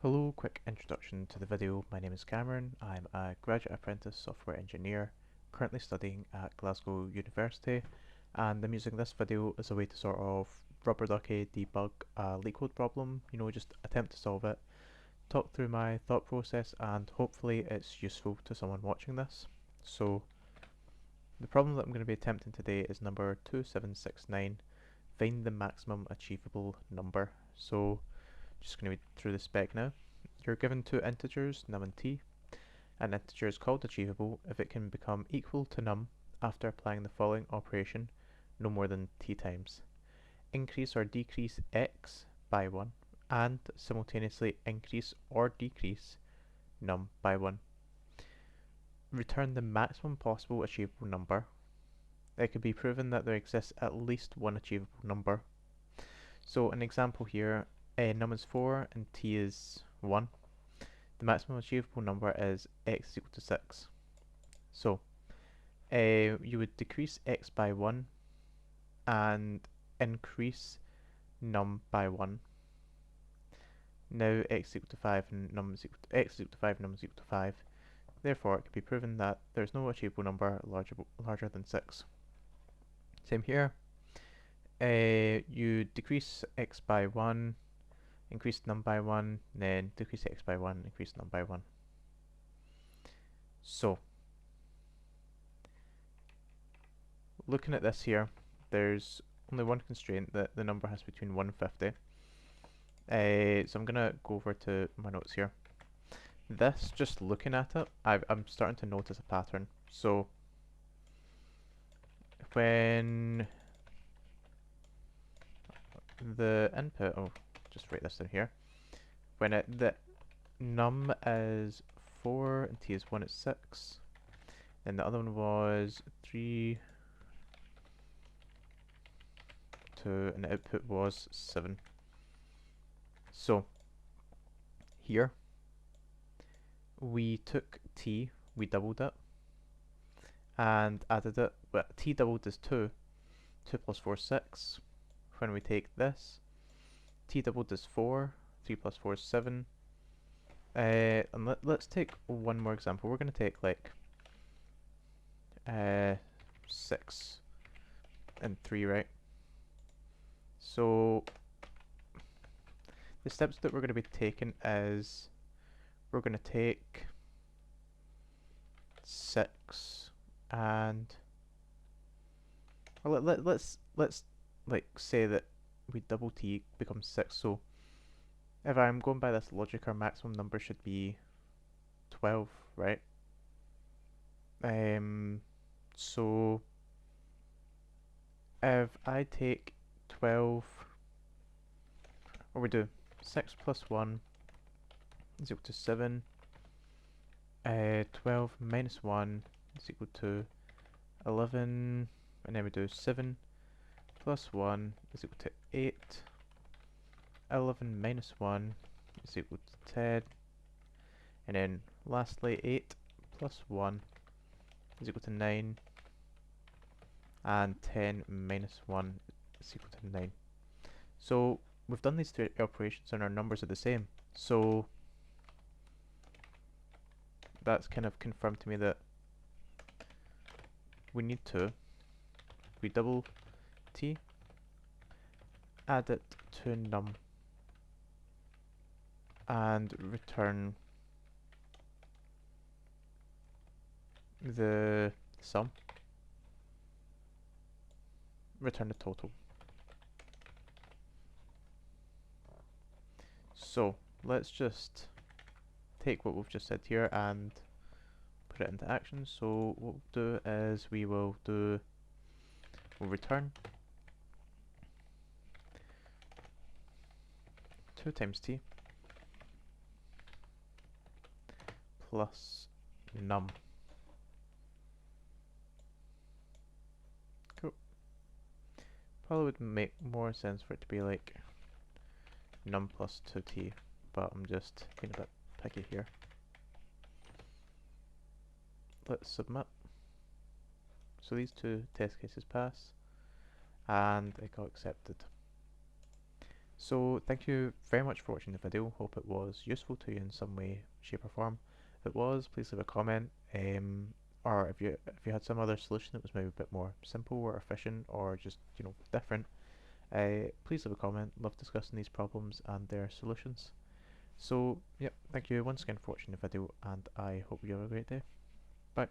Hello, quick introduction to the video. My name is Cameron. I'm a graduate apprentice software engineer currently studying at Glasgow University, and I'm using this video as a way to sort of rubber ducky debug a LeetCode problem, just attempt to solve it, talk through my thought process, and hopefully it's useful to someone watching this. So the problem that I'm going to be attempting today is number 2769, find the maximum achievable number. So just going to read through the spec now. You're given two integers, num and t. An integer is called achievable if it can become equal to num after applying the following operation no more than t times. Increase or decrease x by 1 and simultaneously increase or decrease num by 1. Return the maximum possible achievable number. It could be proven that there exists at least one achievable number. So an example here, num is 4 and t is 1. The maximum achievable number is x is equal to 6. So you would decrease x by 1 and increase num by 1. Now x is equal to 5 and num is equal to x is equal to 5 and num is equal to 5. Therefore it can be proven that there's no achievable number larger than 6. Same here. You decrease x by 1, increase num by 1, then decrease x by 1, increase num by 1. So, looking at this here, there's only one constraint, that the number has between 1 and 50. So I'm going to go over to my notes here. This, just looking at it, I'm starting to notice a pattern. So, when the input, just write this down here. When the num is 4 and t is 1, it's 6. Then the other one was 3, 2, and the output was 7. So, here, we took t, we doubled it, and added it. Well, t doubled is 2. 2 plus 4 is 6. When we take this, t doubled is 4. 3 plus 4 is 7. And let's take one more example. We're going to take like 6 and 3, right? So the steps that we're going to be taking is we're going to take 6 and well, let's like say that we double t becomes 6. So if I'm going by this logic, our maximum number should be 12, right? So if I take 12, or we do 6 plus 1 is equal to 7, 12 minus 1 is equal to 11, and then we do 7 plus 1 is equal to 8, 11 minus 1 is equal to 10, and then lastly 8 plus 1 is equal to 9, and 10 minus 1 is equal to 9. So we've done these three operations and our numbers are the same. So that's kind of confirmed to me that we need to double t, add it to num, and return the sum, return the total. So let's just take what we've just said here and put it into action. So what we'll do is we'll return 2 times t plus num. Cool. Probably would make more sense for it to be like num plus 2t, but I'm just being a bit picky here. Let's submit. So these two test cases pass, and it got accepted. So thank you very much for watching the video. Hope it was useful to you in some way, shape or form. If it was, please leave a comment. Or if you had some other solution that was maybe a bit more simple or efficient or just different, please leave a comment. Love discussing these problems and their solutions. So, yep, thank you once again for watching the video, and I hope you have a great day. Bye.